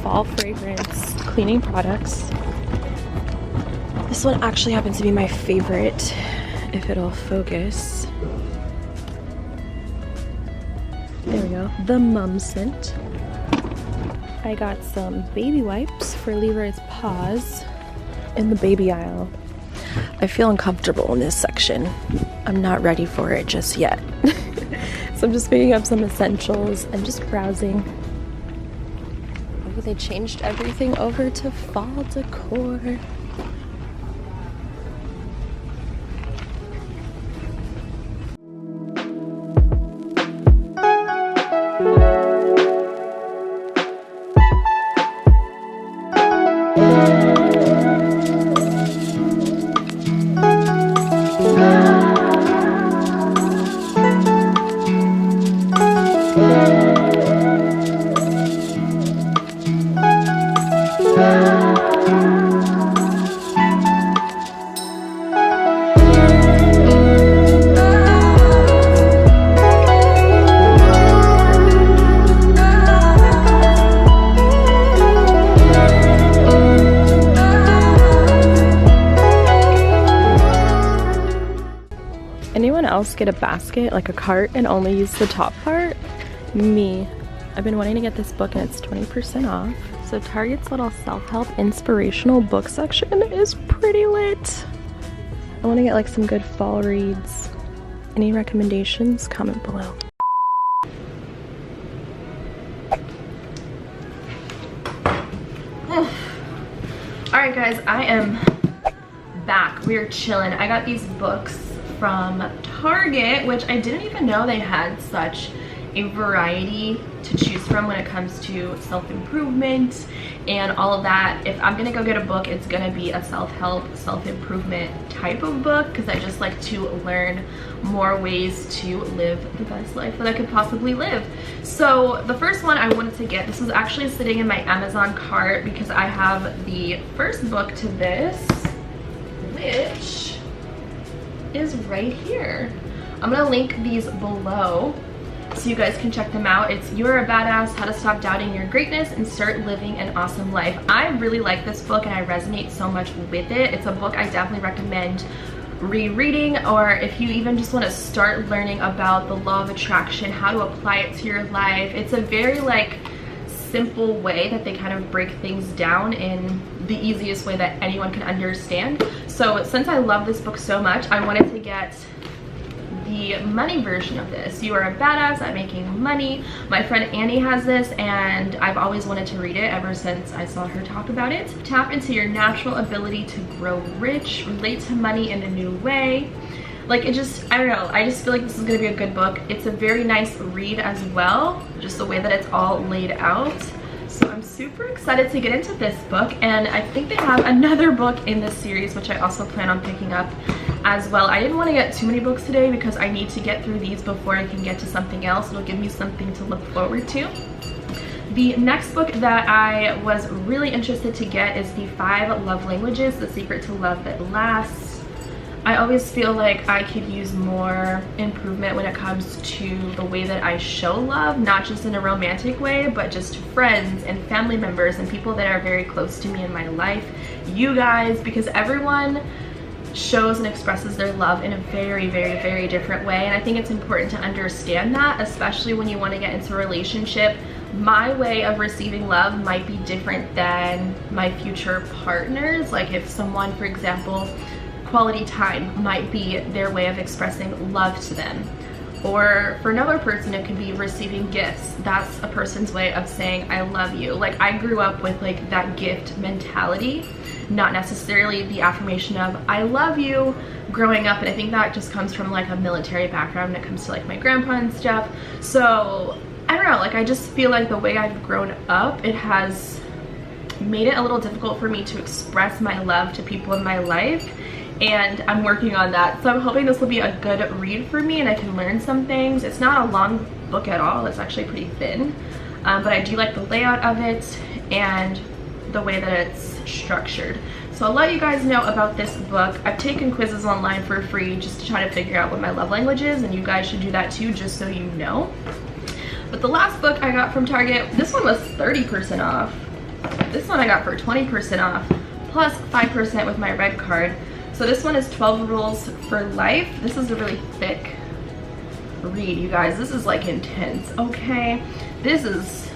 Fall fragrance cleaning products. This one actually happens to be my favorite, if it'll focus. There we go, the mum scent. I got some baby wipes for Leroy's paws in the baby aisle. I feel uncomfortable in this section. I'm not ready for it just yet. So I'm just picking up some essentials and just browsing. They changed everything over to fall decor. Anyone else get a basket, like a cart, and only use the top part? Me. I've been wanting to get this book and it's 20% off. So Target's little self-help inspirational book section is pretty lit. I want to get like some good fall reads. Any recommendations? Comment below. Alright guys, I am back. We're chilling. I got these books from Target, which I didn't even know they had such a variety to choose from when it comes to self-improvement and all of that. If I'm gonna go get a book, it's gonna be a self-help, self-improvement type of book because I just like to learn more ways to live the best life that I could possibly live. So the first one I wanted to get, this was actually sitting in my Amazon cart because I have the first book to this, which is right here. I'm gonna link these below so you guys can check them out. It's You're a Badass, How to Stop Doubting Your Greatness and Start Living an Awesome Life. I really like this book and I resonate so much with it. It's a book I definitely recommend rereading, or if you even just want to start learning about the law of attraction, how to apply it to your life. It's a very like simple way that they kind of break things down in the easiest way that anyone can understand. So since I love this book so much, I wanted to get the money version of this. You Are a Badass at Making Money. My friend Annie has this and I've always wanted to read it ever since I saw her talk about it. Tap into your natural ability to grow rich, relate to money in a new way. Like it just, I don't know, I just feel like this is gonna be a good book. It's a very nice read as well, just the way that it's all laid out. So I'm super excited to get into this book, and I think they have another book in this series which I also plan on picking up as well. I didn't want to get too many books today because I need to get through these before I can get to something else. It'll give me something to look forward to. The next book that I was really interested to get is The 5 Love Languages, The Secret to Love That Lasts. I always feel like I could use more improvement when it comes to the way that I show love, not just in a romantic way, but just to friends and family members and people that are very close to me in my life. You guys, because everyone shows and expresses their love in a very, very, very different way. And I think it's important to understand that, especially when you want to get into a relationship. My way of receiving love might be different than my future partners. Like if someone, for example, quality time might be their way of expressing love to them. Or for another person, it could be receiving gifts. That's a person's way of saying I love you. Like I grew up with like that gift mentality, not necessarily the affirmation of I love you growing up. And I think that just comes from like a military background when it comes to like my grandpa and stuff. So I don't know, like I just feel like the way I've grown up, it has made it a little difficult for me to express my love to people in my life. and I'm working on that. So I'm hoping this will be a good read for me and I can learn some things. It's not a long book at all. It's actually pretty thin, but I do like the layout of it and the way that it's structured. So I'll let you guys know about this book. I've taken quizzes online for free just to try to figure out what my love language is, and you guys should do that too, just so you know. But the last book I got from Target, this one was 30% off. This one I got for 20% off, plus 5% with my red card. So this one is 12 Rules for Life. This is a really thick read, you guys. This is like intense, okay? This is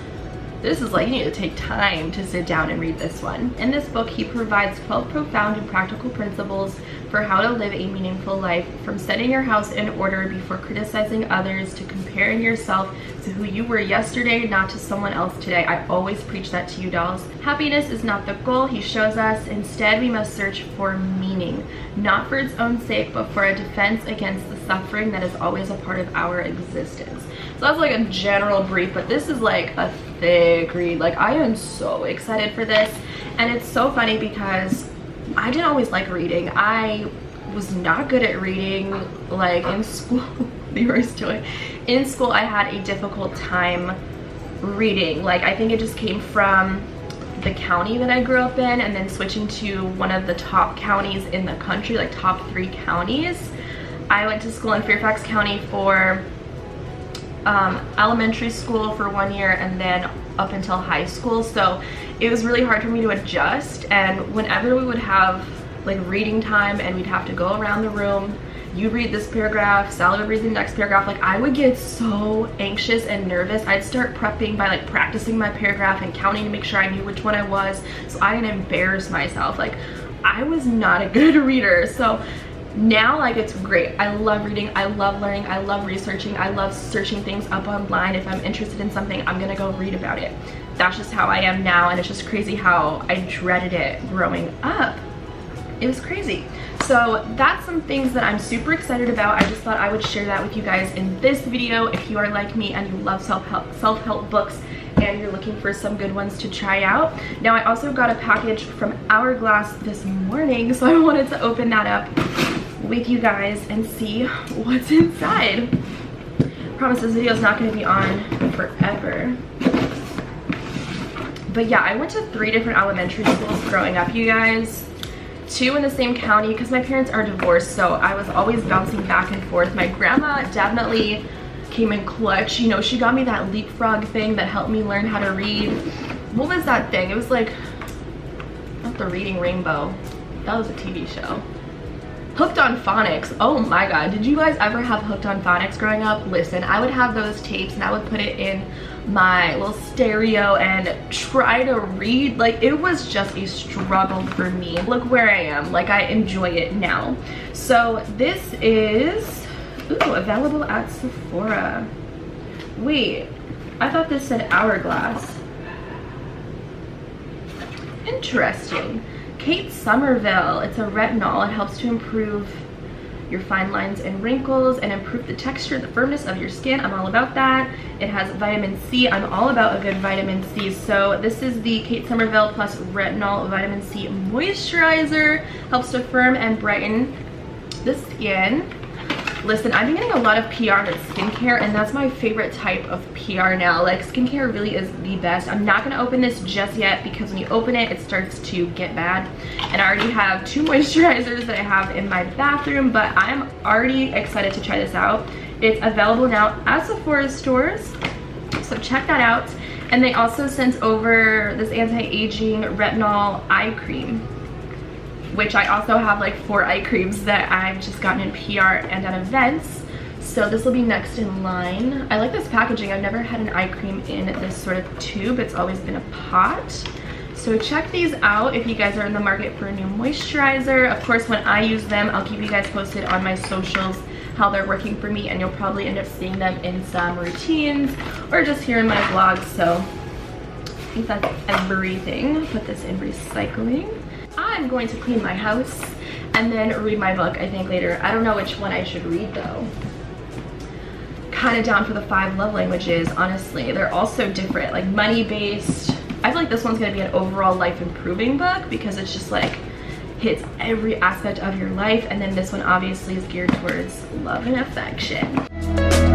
like, you need to take time to sit down and read this one. In this book, he provides 12 profound and practical principles for how to live a meaningful life, from setting your house in order before criticizing others to comparing yourself to who you were yesterday, not to someone else today. I always preach that to you, dolls. Happiness is not the goal, he shows us. Instead, we must search for meaning, not for its own sake, but for a defense against the suffering that is always a part of our existence. So that's like a general brief, but this is like a thick read. Like, I am so excited for this. And it's so funny because I didn't always like reading. I was not good at reading, like in school. In school, I had a difficult time reading. Like, I think it just came from the county that I grew up in, and then switching to one of the top counties in the country, like top 3 counties. I went to school in Fairfax County for elementary school for 1 year and then up until high school, so it was really hard for me to adjust. And whenever we would have like reading time and we'd have to go around the room, you read this paragraph, Sally would read the next paragraph, like I would get so anxious and nervous. I'd start prepping by like practicing my paragraph and counting to make sure I knew which one I was, so I didn't embarrass myself. Like, I was not a good reader. So now, like, it's great. I love reading, I love learning, I love researching, I love searching things up online. If I'm interested in something, I'm gonna go read about it. That's just how I am now, and it's just crazy how I dreaded it growing up. It was crazy. So that's some things that I'm super excited about. I just thought I would share that with you guys in this video. If you are like me and you love self-help books and you're looking for some good ones to try out. Now, I also got a package from Hourglass this morning, so I wanted to open that up with you guys and see what's inside. Promise this video is not going to be on forever. But yeah, I went to 3 different elementary schools growing up, you guys. 2 in the same county because my parents are divorced, so I was always bouncing back and forth. My grandma definitely came in clutch. You know, she got me that leapfrog thing that helped me learn how to read. What was that thing? It was like, not the Reading Rainbow. That was a TV show. Hooked on Phonics. Oh my god, did you guys ever have Hooked on Phonics growing up? Listen, I would have those tapes and I would put it in my little stereo and try to read. Like, it was just a struggle for me. Look where I am. Like, I enjoy it now. So this is, ooh, available at Sephora. Wait, I thought this said Hourglass. Interesting. Kate Somerville. It's a retinol. It helps to improve your fine lines and wrinkles and improve the texture, the firmness of your skin. I'm all about that. It has vitamin C. I'm all about a good vitamin C. So this is the Kate Somerville plus retinol vitamin C moisturizer. Helps to firm and brighten the skin. Listen, I've been getting a lot of PR with skincare, and that's my favorite type of PR now. Like, skincare really is the best. I'm not gonna open this just yet because when you open it, it starts to get bad. And I already have 2 moisturizers that I have in my bathroom, but I'm already excited to try this out. It's available now at Sephora stores, so check that out. And they also sent over this anti-aging retinol eye cream, which I also have like 4 eye creams that I've just gotten in PR and at events. So this will be next in line. I like this packaging. I've never had an eye cream in this sort of tube. It's always been a pot. So check these out if you guys are in the market for a new moisturizer. Of course, when I use them, I'll keep you guys posted on my socials how they're working for me, and you'll probably end up seeing them in some routines or just here in my vlogs. So I think that's everything. Put this in recycling. I'm going to clean my house and then read my book, I think, later. I don't know which one I should read though. Kind of down for the 5 love languages, honestly. They're all so different, like money based. I feel like this one's gonna be an overall life improving book because it's just like hits every aspect of your life. And then this one obviously is geared towards love and affection.